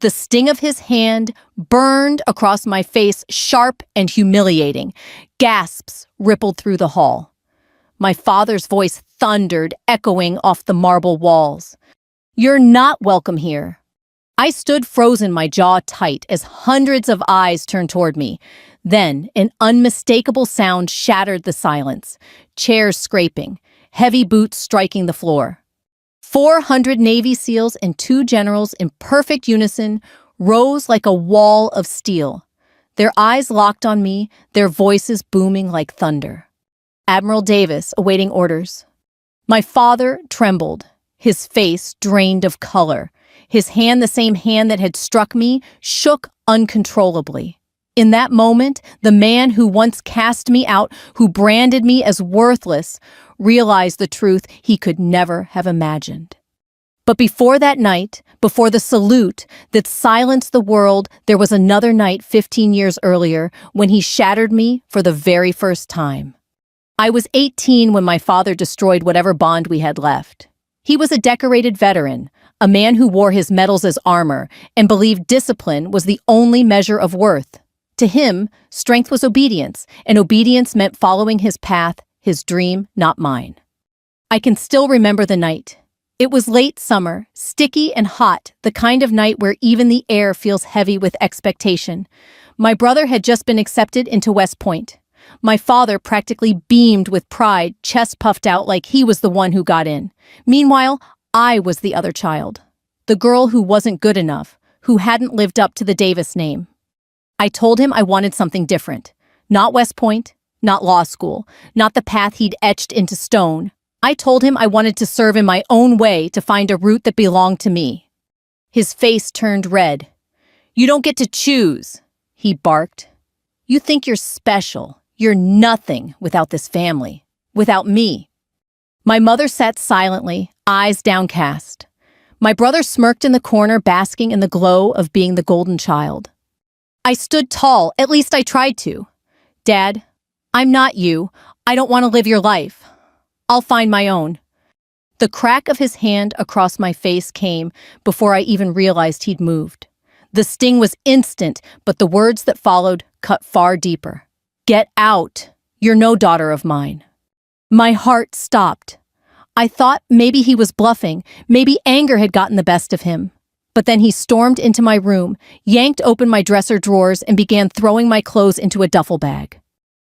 The sting of his hand burned across my face, sharp and humiliating. Gasps rippled through the hall. My father's voice thundered, echoing off the marble walls. "You're not welcome here." I stood frozen, my jaw tight, as hundreds of eyes turned toward me. Then, an unmistakable sound shattered the silence. Chairs scraping, heavy boots striking the floor. 400 Navy SEALs and 2 generals in perfect unison rose like a wall of steel. Their eyes locked on me, their voices booming like thunder. Admiral Davis awaiting orders. My father trembled, his face drained of color. His hand, the same hand that had struck me, shook uncontrollably. In that moment, the man who once cast me out, who branded me as worthless, realized the truth he could never have imagined. But before that night, before the salute that silenced the world, there was another night 15 years earlier when he shattered me for the very first time. I was 18 when my father destroyed whatever bond we had left. He was a decorated veteran, a man who wore his medals as armor and believed discipline was the only measure of worth. To him, strength was obedience, and obedience meant following his path, his dream, not mine. I can still remember the night. It was late summer, sticky and hot, the kind of night where even the air feels heavy with expectation. My brother had just been accepted into West Point. My father practically beamed with pride, chest puffed out like he was the one who got in. Meanwhile, I was the other child, the girl who wasn't good enough, who hadn't lived up to the Davis name. I told him I wanted something different. Not West Point, not law school, not the path he'd etched into stone. I told him I wanted to serve in my own way, to find a route that belonged to me. His face turned red. "You don't get to choose," he barked. "You think you're special. You're nothing without this family, without me." My mother sat silently, eyes downcast. My brother smirked in the corner, basking in the glow of being the golden child. I stood tall, at least I tried to. "Dad, I'm not you. I don't want to live your life. I'll find my own." The crack of his hand across my face came before I even realized he'd moved. The sting was instant, but the words that followed cut far deeper. "Get out. You're no daughter of mine." My heart stopped. I thought maybe he was bluffing, maybe anger had gotten the best of him. But then he stormed into my room, yanked open my dresser drawers, and began throwing my clothes into a duffel bag.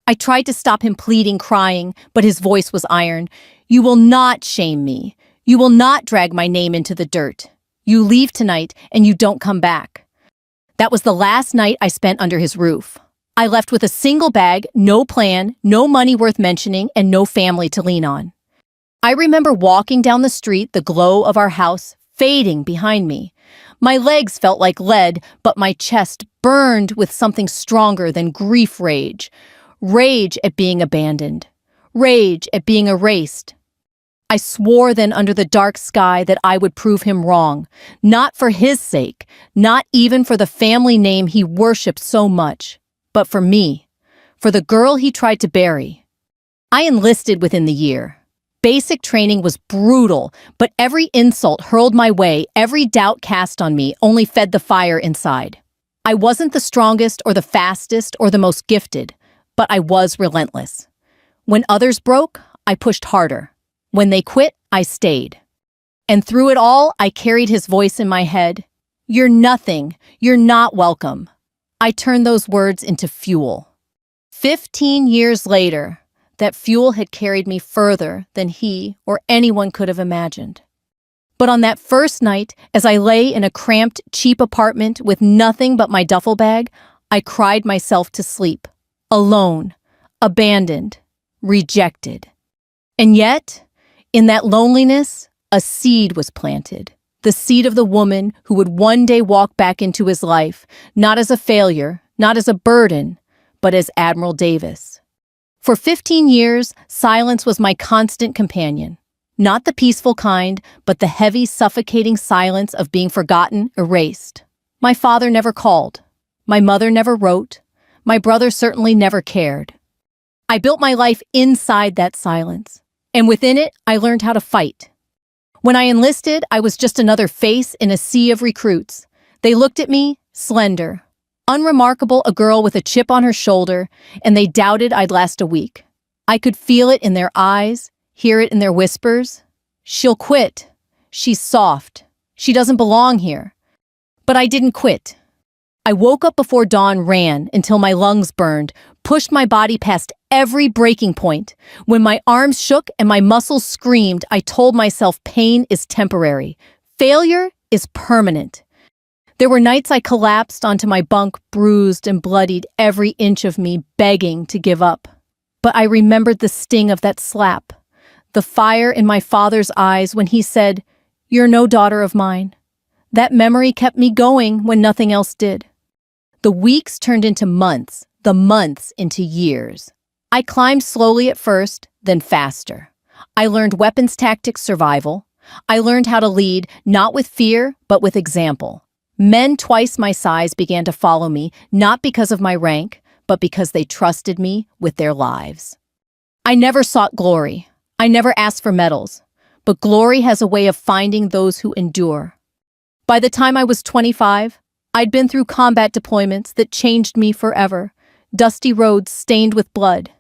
I tried to stop him pleading, crying, but his voice was iron. "You will not shame me. You will not drag my name into the dirt. You leave tonight and you don't come back." That was the last night I spent under his roof. I left with a single bag, no plan, no money worth mentioning, and no family to lean on. I remember walking down the street, the glow of our house fading behind me. My legs felt like lead, but my chest burned with something stronger than grief rage. Rage at being abandoned. Rage at being erased. I swore then under the dark sky that I would prove him wrong, not for his sake, not even for the family name he worshipped so much, but for me, for the girl he tried to bury. I enlisted within the year. Basic training was brutal, but every insult hurled my way, every doubt cast on me, only fed the fire inside. I wasn't the strongest or the fastest or the most gifted, but I was relentless. When others broke, I pushed harder. When they quit, I stayed. And through it all, I carried his voice in my head. "You're nothing. You're not welcome." I turned those words into fuel. 15 years later, that fuel had carried me further than he or anyone could have imagined. But on that first night, as I lay in a cramped, cheap apartment with nothing but my duffel bag, I cried myself to sleep. Alone, abandoned, rejected. And yet, in that loneliness, a seed was planted. The seed of the woman who would one day walk back into his life, not as a failure, not as a burden, but as Admiral Davis. For 15 years, silence was my constant companion. Not the peaceful kind, but the heavy, suffocating silence of being forgotten, erased. My father never called. My mother never wrote. My brother certainly never cared. I built my life inside that silence, and within it, I learned how to fight. When I enlisted, I was just another face in a sea of recruits. They looked at me, slender, unremarkable, a girl with a chip on her shoulder, and they doubted I'd last a week. I could feel it in their eyes, hear it in their whispers. She'll quit. She's soft. She doesn't belong here. But I didn't quit. I woke up before dawn, ran until my lungs burned, pushed my body past every breaking point. When my arms shook and my muscles screamed, I told myself pain is temporary. Failure is permanent. There were nights I collapsed onto my bunk, bruised and bloodied, every inch of me begging to give up. But I remembered the sting of that slap, the fire in my father's eyes when he said, "You're no daughter of mine." That memory kept me going when nothing else did. The weeks turned into months, the months into years. I climbed slowly at first, then faster. I learned weapons tactics survival. I learned how to lead, not with fear, but with example. Men twice my size began to follow me, not because of my rank, but because they trusted me with their lives. I never sought glory. I never asked for medals. But glory has a way of finding those who endure. By the time I was 25, I'd been through combat deployments that changed me forever. Dusty roads stained with blood.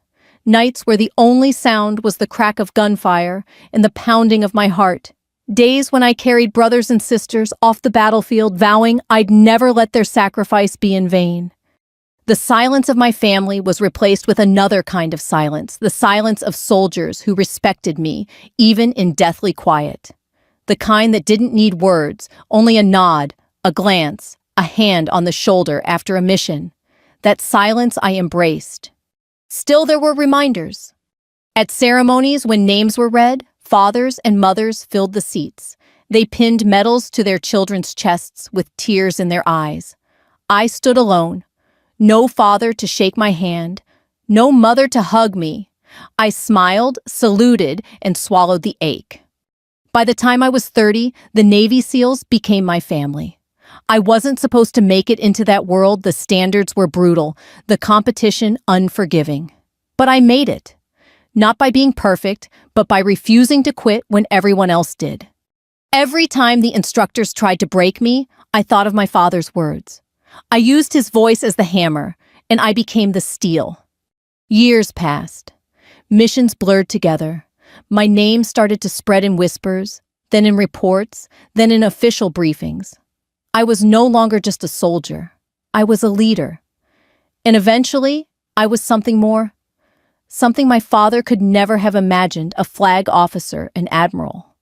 Nights where the only sound was the crack of gunfire and the pounding of my heart. Days when I carried brothers and sisters off the battlefield, vowing I'd never let their sacrifice be in vain. The silence of my family was replaced with another kind of silence, the silence of soldiers who respected me, even in deathly quiet. The kind that didn't need words, only a nod, a glance, a hand on the shoulder after a mission. That silence I embraced. Still, there were reminders. At ceremonies, when names were read, fathers and mothers filled the seats. They pinned medals to their children's chests with tears in their eyes. I stood alone. No father to shake my hand. No mother to hug me. I smiled, saluted, and swallowed the ache. By the time I was 30, the Navy SEALs became my family. I wasn't supposed to make it into that world. The standards were brutal, the competition unforgiving. But I made it. Not by being perfect, but by refusing to quit when everyone else did. Every time the instructors tried to break me, I thought of my father's words. I used his voice as the hammer, and I became the steel. Years passed. Missions blurred together. My name started to spread in whispers, then in reports, then in official briefings. I was no longer just a soldier. I was a leader. And eventually, I was something more. Something my father could never have imagined, a flag officer, an admiral.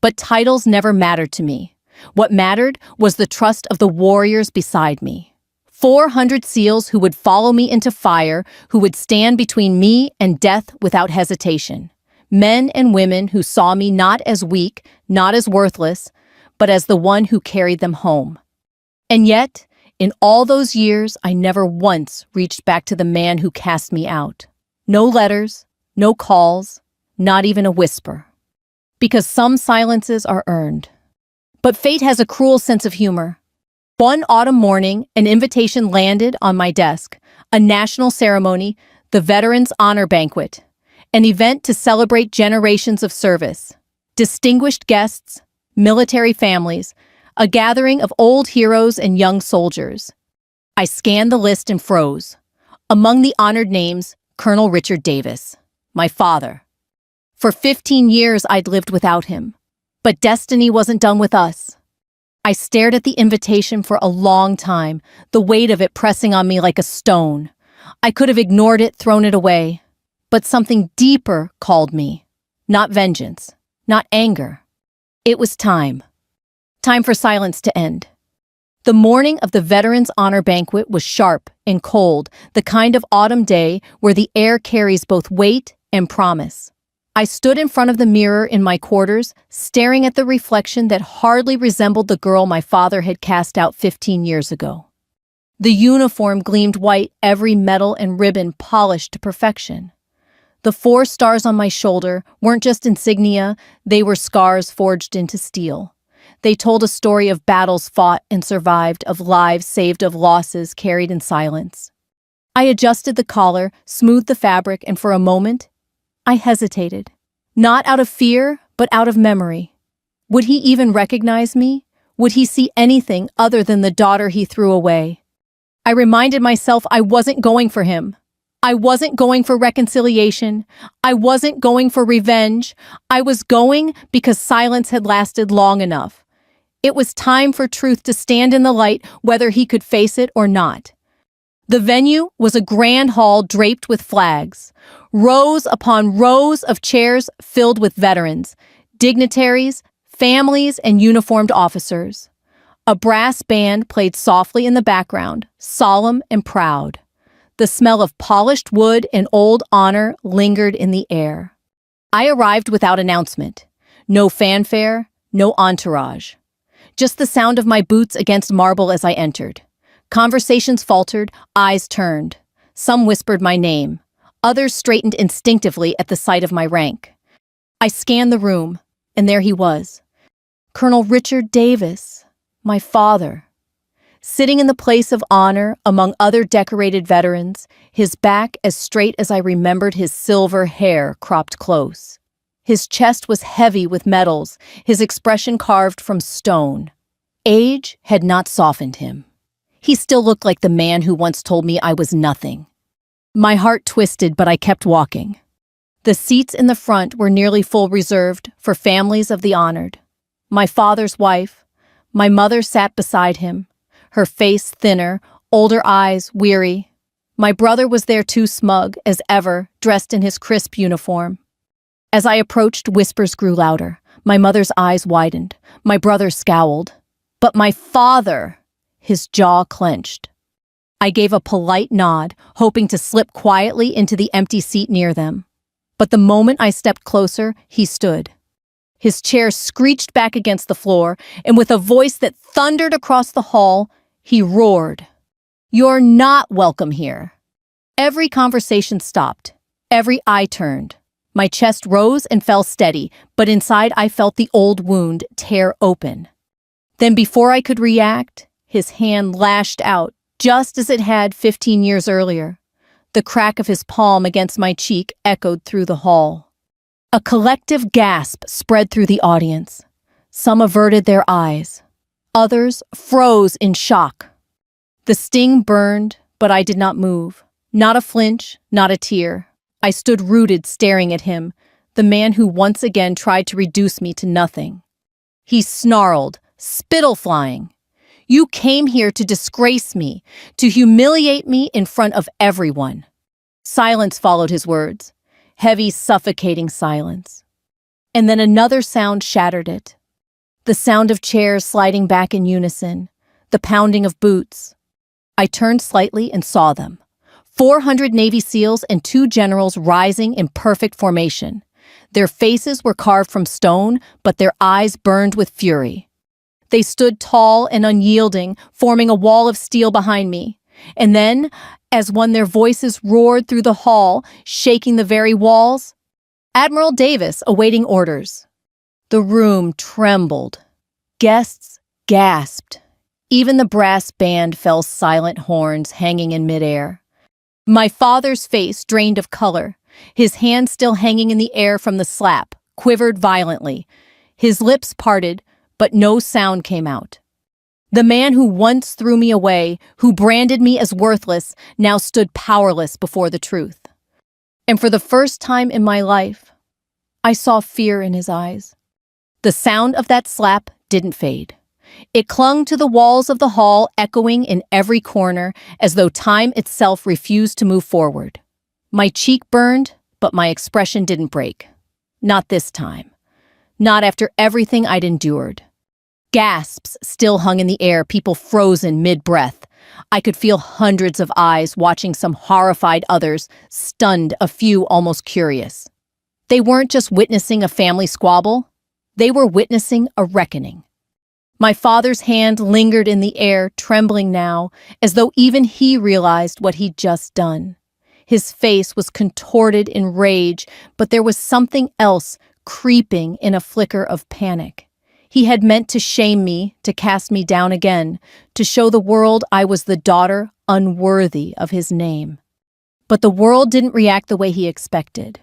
But titles never mattered to me. What mattered was the trust of the warriors beside me. 400 SEALs who would follow me into fire, who would stand between me and death without hesitation. Men and women who saw me not as weak, not as worthless, but as the one who carried them home. And yet, in all those years, I never once reached back to the man who cast me out. No letters, no calls, not even a whisper. Because some silences are earned. But fate has a cruel sense of humor. One autumn morning, an invitation landed on my desk, a national ceremony, the Veterans Honor Banquet, an event to celebrate generations of service, distinguished guests, military families, a gathering of old heroes and young soldiers. I scanned the list and froze. Among the honored names, Colonel Richard Davis, my father. For 15 years, I'd lived without him. But destiny wasn't done with us. I stared at the invitation for a long time, the weight of it pressing on me like a stone. I could have ignored it, thrown it away. But something deeper called me. Not vengeance, not anger. It was time. Time for silence to end. The morning of the Veterans Honor Banquet was sharp and cold, the kind of autumn day where the air carries both weight and promise. I stood in front of the mirror in my quarters, staring at the reflection that hardly resembled the girl my father had cast out 15 years ago. The uniform gleamed white, every medal and ribbon polished to perfection. The 4 stars on my shoulder weren't just insignia, they were scars forged into steel. They told a story of battles fought and survived, of lives saved, of losses carried in silence. I adjusted the collar, smoothed the fabric, and for a moment, I hesitated. Not out of fear, but out of memory. Would he even recognize me? Would he see anything other than the daughter he threw away? I reminded myself I wasn't going for him. I wasn't going for reconciliation. I wasn't going for revenge. I was going because silence had lasted long enough. It was time for truth to stand in the light, whether he could face it or not. The venue was a grand hall draped with flags, rows upon rows of chairs filled with veterans, dignitaries, families, and uniformed officers. A brass band played softly in the background, solemn and proud. The smell of polished wood and old honor lingered in the air. I arrived without announcement. No fanfare, no entourage. Just the sound of my boots against marble as I entered. Conversations faltered, eyes turned. Some whispered my name. Others straightened instinctively at the sight of my rank. I scanned the room, and there he was. Colonel Richard Davis, my father. Sitting in the place of honor among other decorated veterans, his back as straight as I remembered his silver hair cropped close. His chest was heavy with medals, his expression carved from stone. Age had not softened him. He still looked like the man who once told me I was nothing. My heart twisted, but I kept walking. The seats in the front were nearly full, reserved for families of the honored. My father's wife, my mother sat beside him, her face thinner, older eyes weary. My brother was there too, smug as ever, dressed in his crisp uniform. As I approached, whispers grew louder. My mother's eyes widened. My brother scowled. But my father, his jaw clenched. I gave a polite nod, hoping to slip quietly into the empty seat near them. But the moment I stepped closer, he stood. His chair screeched back against the floor, and with a voice that thundered across the hall, he roared, "You're not welcome here." Every conversation stopped. Every eye turned. My chest rose and fell steady, but inside I felt the old wound tear open. Then before I could react, his hand lashed out, just as it had 15 years earlier. The crack of his palm against my cheek echoed through the hall. A collective gasp spread through the audience. Some averted their eyes. Others froze in shock. The sting burned, but I did not move. Not a flinch, not a tear. I stood rooted, staring at him, the man who once again tried to reduce me to nothing. He snarled, spittle flying. "You came here to disgrace me, to humiliate me in front of everyone." Silence followed his words. Heavy, suffocating silence. And then another sound shattered it. The sound of chairs sliding back in unison, the pounding of boots. I turned slightly and saw them. 400 Navy SEALs and 2 generals rising in perfect formation. Their faces were carved from stone, but their eyes burned with fury. They stood tall and unyielding, forming a wall of steel behind me. And then, as one, their voices roared through the hall, shaking the very walls. "Admiral Davis awaiting orders." The room trembled. Guests gasped. Even the brass band fell silent, horns hanging in midair. My father's face, drained of color, his hand still hanging in the air from the slap, quivered violently. His lips parted, but no sound came out. The man who once threw me away, who branded me as worthless, now stood powerless before the truth. And for the first time in my life, I saw fear in his eyes. The sound of that slap didn't fade. It clung to the walls of the hall, echoing in every corner, as though time itself refused to move forward. My cheek burned, but my expression didn't break. Not this time. Not after everything I'd endured. Gasps still hung in the air, people frozen mid-breath. I could feel hundreds of eyes watching some horrified, others stunned, a few almost curious. They weren't just witnessing a family squabble. They were witnessing a reckoning. My father's hand lingered in the air, trembling now, as though even he realized what he'd just done. His face was contorted in rage, but there was something else creeping in a flicker of panic. He had meant to shame me, to cast me down again, to show the world I was the daughter unworthy of his name. But the world didn't react the way he expected.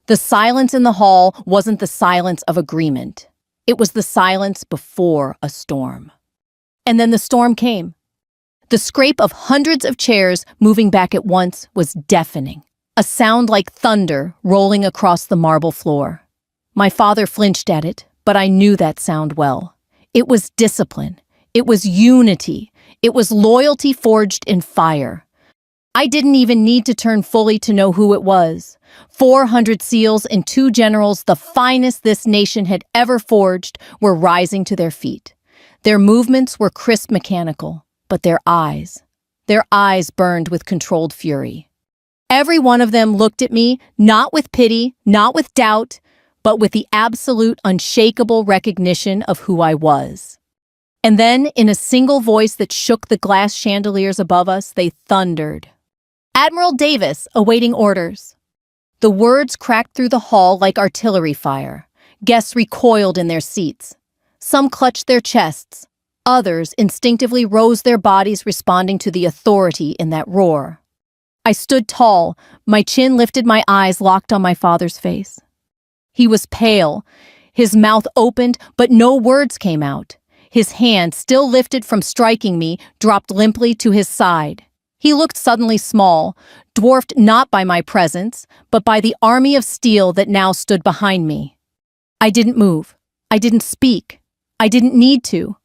The silence in the hall wasn't the silence of agreement. It was the silence before a storm. And then the storm came. The scrape of hundreds of chairs moving back at once was deafening, a sound like thunder rolling across the marble floor. My father flinched at it, but I knew that sound well. It was discipline. It was unity. It was loyalty forged in fire. I didn't even need to turn fully to know who it was. 400 SEALs and 2 generals, the finest this nation had ever forged, were rising to their feet. Their movements were crisp mechanical, but their eyes burned with controlled fury. Every one of them looked at me, not with pity, not with doubt, but with the absolute, unshakable recognition of who I was. And then, in a single voice that shook the glass chandeliers above us, they thundered, "Admiral Davis, awaiting orders." The words cracked through the hall like artillery fire. Guests recoiled in their seats. Some clutched their chests. Others instinctively rose their bodies, responding to the authority in that roar. I stood tall, my chin lifted, my eyes locked on my father's face. He was pale. His mouth opened, but no words came out. His hand, still lifted from striking me, dropped limply to his side. He looked suddenly small, dwarfed not by my presence, but by the army of steel that now stood behind me. I didn't move. I didn't speak. I didn't need to.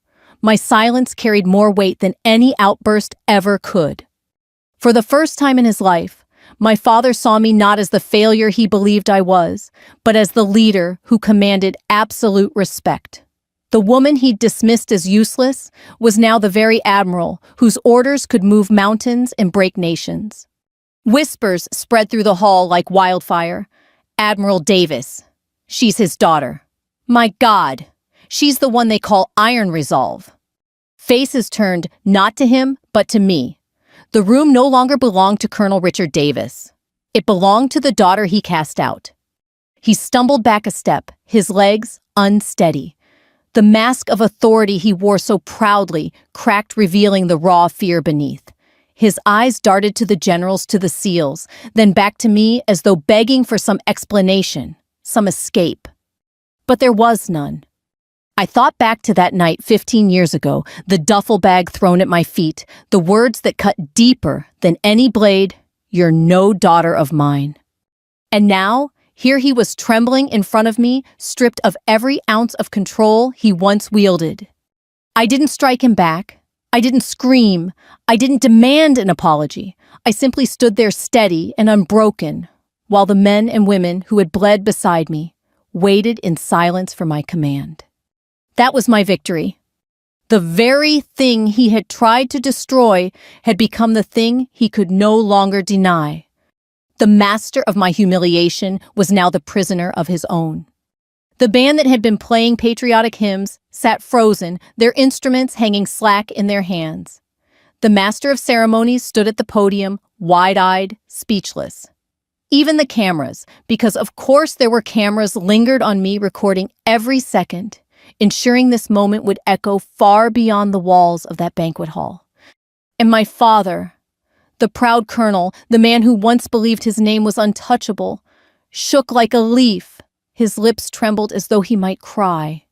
My silence carried more weight than any outburst ever could. For the first time in his life, my father saw me not as the failure he believed I was, but as the leader who commanded absolute respect. The woman he'd dismissed as useless was now the very admiral whose orders could move mountains and break nations. Whispers spread through the hall like wildfire. "Admiral Davis. She's his daughter. My God, she's the one they call Iron Resolve." Faces turned not to him, but to me. The room no longer belonged to Colonel Richard Davis. It belonged to the daughter he cast out. He stumbled back a step, his legs unsteady. The mask of authority he wore so proudly cracked, revealing the raw fear beneath. His eyes darted to the generals, to the SEALs, then back to me as though begging for some explanation, some escape. But there was none. I thought back to that night 15 years ago, the duffel bag thrown at my feet, the words that cut deeper than any blade, "You're no daughter of mine." And now, here he was trembling in front of me, stripped of every ounce of control he once wielded. I didn't strike him back. I didn't scream. I didn't demand an apology. I simply stood there steady and unbroken, while the men and women who had bled beside me waited in silence for my command. That was my victory. The very thing he had tried to destroy had become the thing he could no longer deny. The master of my humiliation was now the prisoner of his own. The band that had been playing patriotic hymns sat frozen, their instruments hanging slack in their hands. The master of ceremonies stood at the podium, wide-eyed, speechless. Even the cameras, because of course there were cameras, lingered on me, recording every second, ensuring this moment would echo far beyond the walls of that banquet hall. And my father, the proud colonel, the man who once believed his name was untouchable, shook like a leaf. His lips trembled as though he might cry.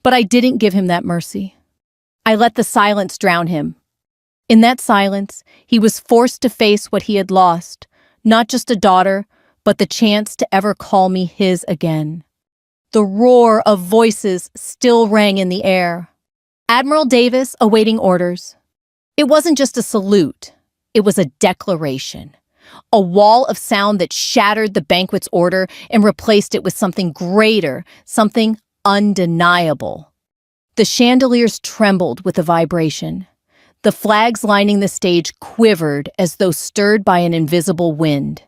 But I didn't give him that mercy. I let the silence drown him. In that silence, he was forced to face what he had lost, not just a daughter, but the chance to ever call me his again. The roar of voices still rang in the air. "Admiral Davis, awaiting orders." It wasn't just a salute. It was a declaration. A wall of sound that shattered the banquet's order and replaced it with something greater, something undeniable. The chandeliers trembled with the vibration. The flags lining the stage quivered as though stirred by an invisible wind.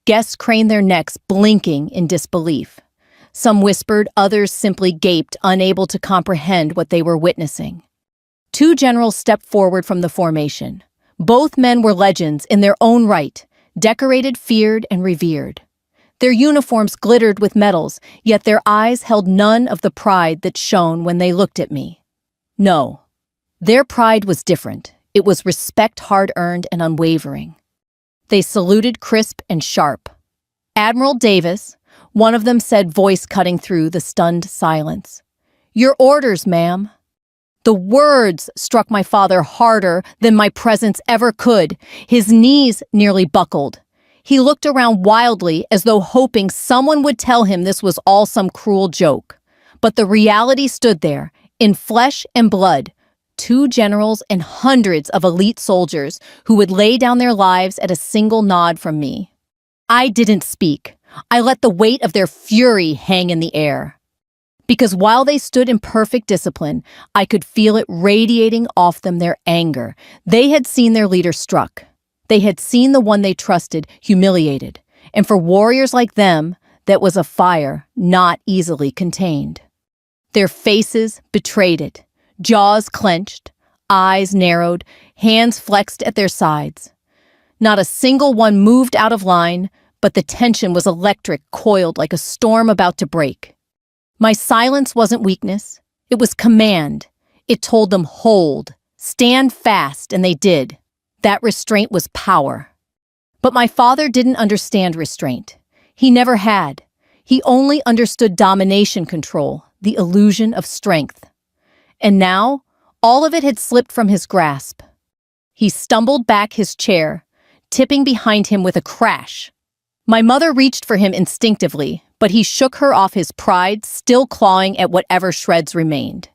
Guests craned their necks, blinking in disbelief. Some whispered, others simply gaped, unable to comprehend what they were witnessing. 2 generals stepped forward from the formation. Both men were legends in their own right, decorated, feared, and revered. Their uniforms glittered with medals, yet their eyes held none of the pride that shone when they looked at me. No, their pride was different. It was respect hard-earned and unwavering. They saluted crisp and sharp. "Admiral Davis," one of them said, voice cutting through the stunned silence, "Your orders, ma'am." The words struck my father harder than my presence ever could. His knees nearly buckled. He looked around wildly as though hoping someone would tell him this was all some cruel joke. But the reality stood there, in flesh and blood. 2 generals and hundreds of elite soldiers who would lay down their lives at a single nod from me. I didn't speak. I let the weight of their fury hang in the air. Because while they stood in perfect discipline, I could feel it radiating off them, their anger. They had seen their leader struck. They had seen the one they trusted humiliated. And for warriors like them, that was a fire not easily contained. Their faces betrayed it. Jaws clenched, eyes narrowed, hands flexed at their sides. Not a single one moved out of line, but the tension was electric, coiled like a storm about to break. My silence wasn't weakness. It was command. It told them, hold, stand fast, and they did. That restraint was power. But my father didn't understand restraint. He never had. He only understood domination control, the illusion of strength. And now, all of it had slipped from his grasp. He stumbled back his chair, tipping behind him with a crash. My mother reached for him instinctively, but he shook her off his pride, still clawing at whatever shreds remained.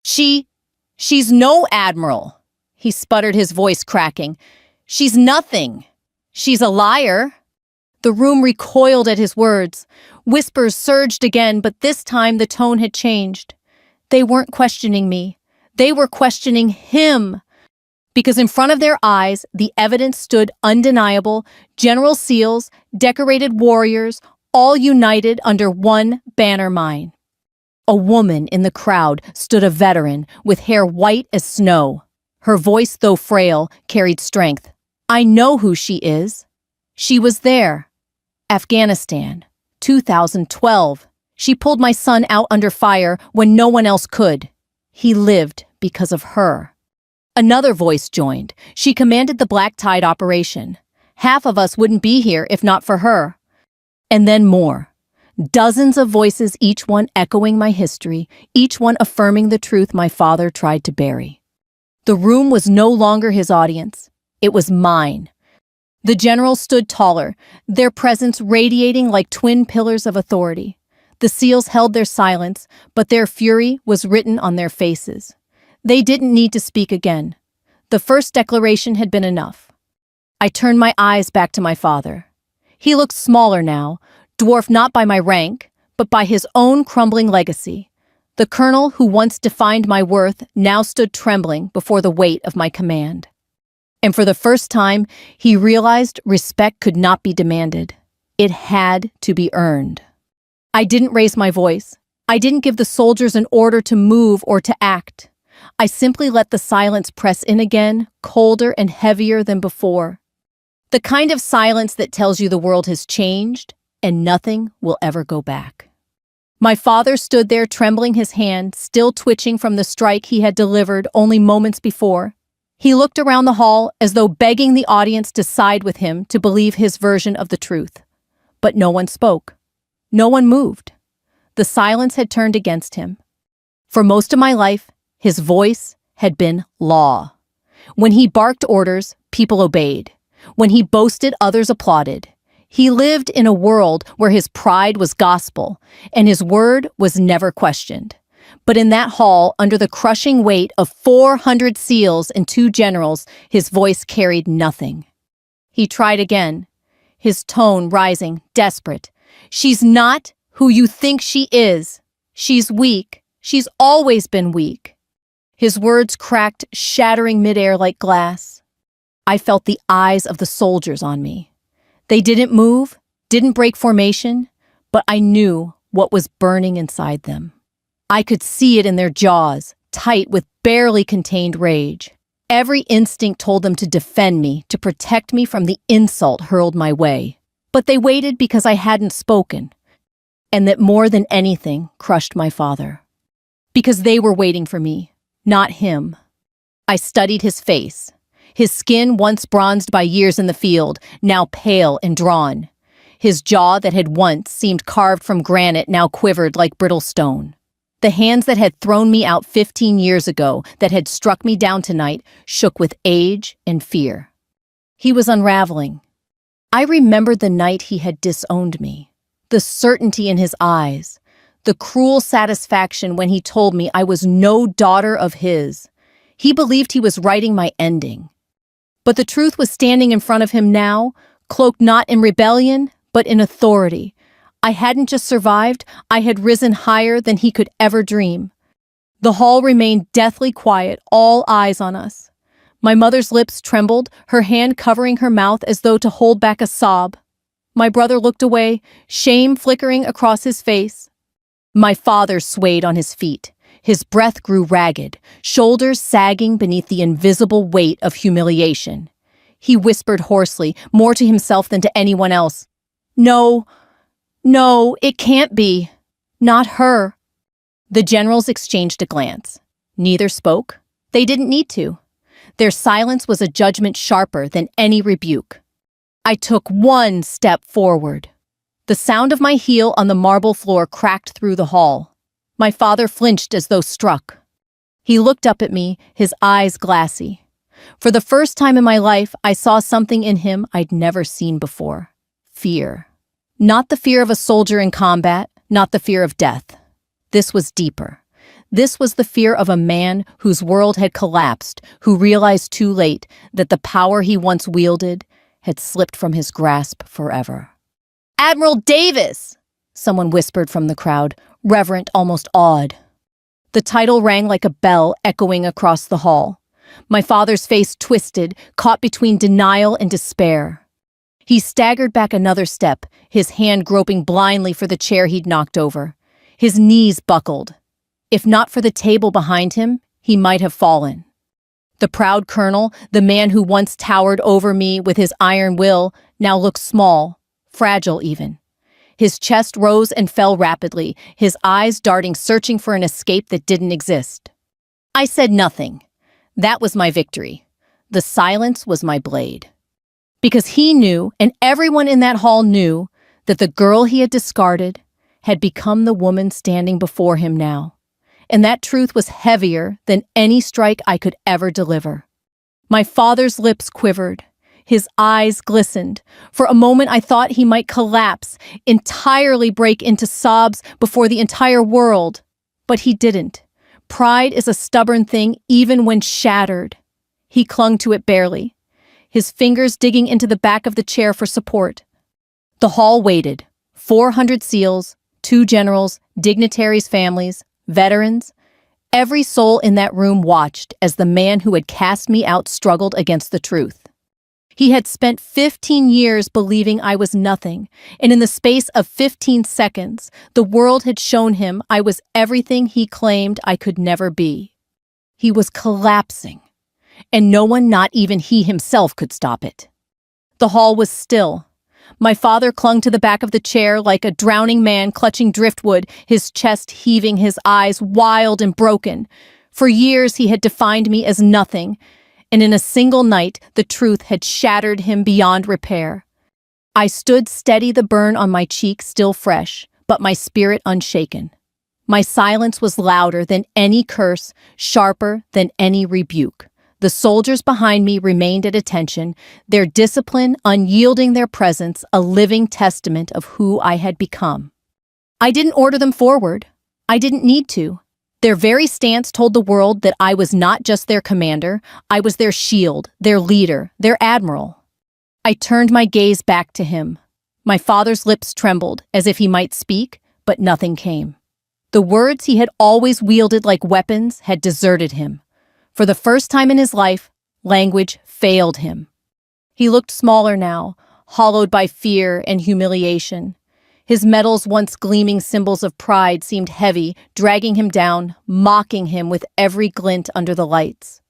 She's no admiral," he sputtered, his voice cracking. "She's nothing. She's a liar." The room recoiled at his words. Whispers surged again, but this time the tone had changed. They weren't questioning me. They were questioning him. Because in front of their eyes, the evidence stood undeniable. General SEALs, decorated warriors, all united under one banner mine. A woman in the crowd stood, a veteran, with hair white as snow. Her voice, though frail, carried strength. "I know who she is. She was there. Afghanistan, 2012. She pulled my son out under fire when no one else could. He lived because of her." Another voice joined. "She commanded the Black Tide operation. Half of us wouldn't be here if not for her." And then more. Dozens of voices, each one echoing my history, each one affirming the truth my father tried to bury. The room was no longer his audience. It was mine. The generals stood taller, their presence radiating like twin pillars of authority. The SEALs held their silence, but their fury was written on their faces. They didn't need to speak again. The first declaration had been enough. I turned my eyes back to my father. He looked smaller now, dwarfed not by my rank, but by his own crumbling legacy. The colonel who once defined my worth now stood trembling before the weight of my command. And for the first time, he realized respect could not be demanded. It had to be earned. I didn't raise my voice. I didn't give the soldiers an order to move or to act. I simply let the silence press in again, colder and heavier than before. The kind of silence that tells you the world has changed and nothing will ever go back. My father stood there, trembling, his hand still twitching from the strike he had delivered only moments before. He looked around the hall as though begging the audience to side with him, to believe his version of the truth. But no one spoke. No one moved. The silence had turned against him. For most of my life, his voice had been law. When he barked orders, people obeyed. When he boasted, others applauded. He lived in a world where his pride was gospel, and his word was never questioned. But in that hall, under the crushing weight of 400 SEALs and 2 generals, his voice carried nothing. He tried again, his tone rising, desperate. "She's not who you think she is. She's weak. She's always been weak." His words cracked, shattering midair like glass. I felt the eyes of the soldiers on me. They didn't move, didn't break formation, but I knew what was burning inside them. I could see it in their jaws, tight with barely contained rage. Every instinct told them to defend me, to protect me from the insult hurled my way. But they waited because I hadn't spoken, and that more than anything crushed my father. Because they were waiting for me, not him. I studied his face. His skin, once bronzed by years in the field, now pale and drawn. His jaw that had once seemed carved from granite now quivered like brittle stone. The hands that had thrown me out 15 years ago, that had struck me down tonight, shook with age and fear. He was unraveling. I remembered the night he had disowned me, the certainty in his eyes, the cruel satisfaction when he told me I was no daughter of his. He believed he was writing my ending. But the truth was standing in front of him now, cloaked not in rebellion, but in authority. I hadn't just survived, I had risen higher than he could ever dream. The hall remained deathly quiet, all eyes on us. My mother's lips trembled, her hand covering her mouth as though to hold back a sob. My brother looked away, shame flickering across his face. My father swayed on his feet. His breath grew ragged, shoulders sagging beneath the invisible weight of humiliation. He whispered hoarsely, more to himself than to anyone else. No, it can't be. Not her. The generals exchanged a glance. Neither spoke. They didn't need to. Their silence was a judgment sharper than any rebuke. I took one step forward. The sound of my heel on the marble floor cracked through the hall. My father flinched as though struck. He looked up at me, his eyes glassy. For the first time in my life, I saw something in him I'd never seen before. Fear. Not the fear of a soldier in combat, not the fear of death. This was deeper. This was the fear of a man whose world had collapsed, who realized too late that the power he once wielded had slipped from his grasp forever. "Admiral Davis!" someone whispered from the crowd, reverent, almost awed. The title rang like a bell echoing across the hall. My father's face twisted, caught between denial and despair. He staggered back another step, his hand groping blindly for the chair he'd knocked over. His knees buckled. If not for the table behind him, he might have fallen. The proud colonel, the man who once towered over me with his iron will, now looked small, fragile even. His chest rose and fell rapidly, his eyes darting, searching for an escape that didn't exist. I said nothing. That was my victory. The silence was my blade. Because he knew, and everyone in that hall knew, that the girl he had discarded had become the woman standing before him now. And that truth was heavier than any strike I could ever deliver. My father's lips quivered. His eyes glistened. For a moment I thought he might collapse, entirely break into sobs before the entire world. But he didn't. Pride is a stubborn thing even when shattered. He clung to it barely, his fingers digging into the back of the chair for support. The hall waited. 400 SEALs, 2 generals, dignitaries' families, veterans. Every soul in that room watched as the man who had cast me out struggled against the truth. He had spent 15 years believing I was nothing, and in the space of 15 seconds, the world had shown him I was everything he claimed I could never be. He was collapsing, and no one, not even he himself, could stop it. The hall was still. My father clung to the back of the chair like a drowning man clutching driftwood, his chest heaving, his eyes wild and broken. For years he had defined me as nothing, and in a single night the truth had shattered him beyond repair. I stood steady, the burn on my cheek still fresh, but my spirit unshaken. My silence was louder than any curse, sharper than any rebuke. The soldiers behind me remained at attention, their discipline unyielding, their presence a living testament of who I had become. I didn't order them forward. I didn't need to. Their very stance told the world that I was not just their commander, I was their shield, their leader, their admiral. I turned my gaze back to him. My father's lips trembled, as if he might speak, but nothing came. The words he had always wielded like weapons had deserted him. For the first time in his life, language failed him. He looked smaller now, hollowed by fear and humiliation. His medals, once gleaming symbols of pride, seemed heavy, dragging him down, mocking him with every glint under the lights.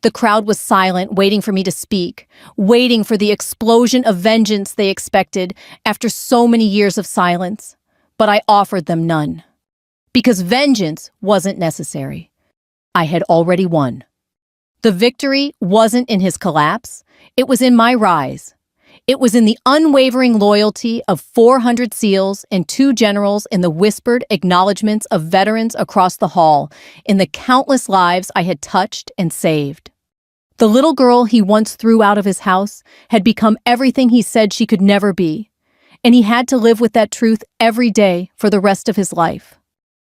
The crowd was silent, waiting for me to speak, waiting for the explosion of vengeance they expected after so many years of silence. But I offered them none. Because vengeance wasn't necessary. I had already won. The victory wasn't in his collapse, it was in my rise. It was in the unwavering loyalty of 400 SEALs and 2 generals, in the whispered acknowledgments of veterans across the hall, in the countless lives I had touched and saved. The little girl he once threw out of his house had become everything he said she could never be, and he had to live with that truth every day for the rest of his life.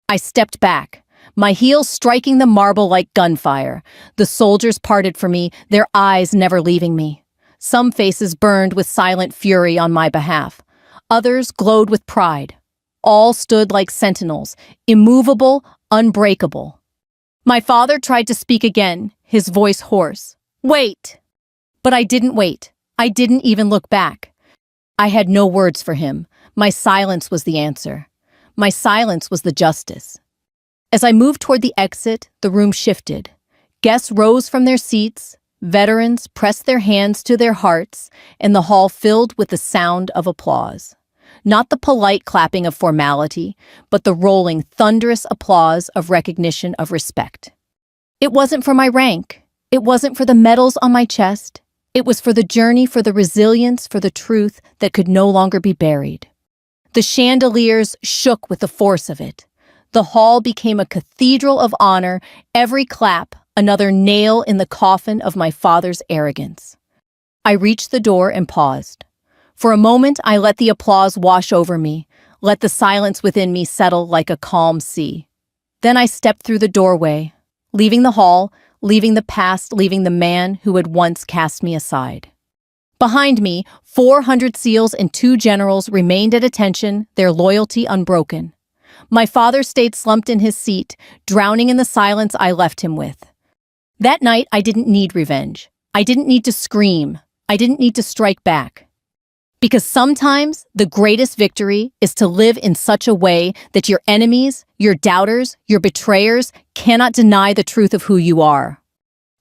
I stepped back, my heels striking the marble like gunfire. The soldiers parted for me, their eyes never leaving me. Some faces burned with silent fury on my behalf. Others glowed with pride. All stood like sentinels, immovable, unbreakable. My father tried to speak again, his voice hoarse. "Wait!" But I didn't wait. I didn't even look back. I had no words for him. My silence was the answer. My silence was the justice. As I moved toward the exit, the room shifted. Guests rose from their seats, veterans pressed their hands to their hearts, and the hall filled with the sound of applause. Not the polite clapping of formality, but the rolling, thunderous applause of recognition of respect. It wasn't for my rank. It wasn't for the medals on my chest. It was for the journey, for the resilience, for the truth that could no longer be buried. The chandeliers shook with the force of it. The hall became a cathedral of honor, every clap another nail in the coffin of my father's arrogance. I reached the door and paused. For a moment, I let the applause wash over me, let the silence within me settle like a calm sea. Then I stepped through the doorway, leaving the hall, leaving the past, leaving the man who had once cast me aside. Behind me, 400 SEALs and 2 generals remained at attention, their loyalty unbroken. My father stayed slumped in his seat, drowning in the silence I left him with. That night, I didn't need revenge. I didn't need to scream. I didn't need to strike back. Because sometimes the greatest victory is to live in such a way that your enemies, your doubters, your betrayers cannot deny the truth of who you are.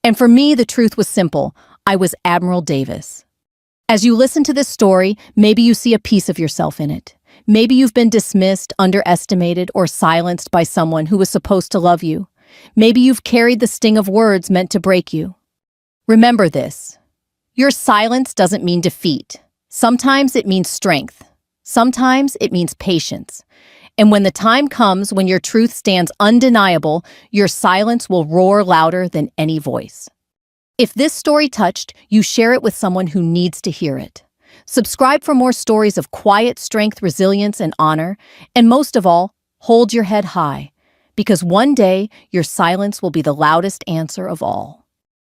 And for me, the truth was simple. I was Admiral Davis. As you listen to this story, maybe you see a piece of yourself in it. Maybe you've been dismissed, underestimated, or silenced by someone who was supposed to love you. Maybe you've carried the sting of words meant to break you. Remember this. Your silence doesn't mean defeat. Sometimes it means strength. Sometimes it means patience. And when the time comes when your truth stands undeniable, your silence will roar louder than any voice. If this story touched you, share it with someone who needs to hear it. Subscribe for more stories of quiet strength, resilience, and honor. And most of all, hold your head high, because one day your silence will be the loudest answer of all.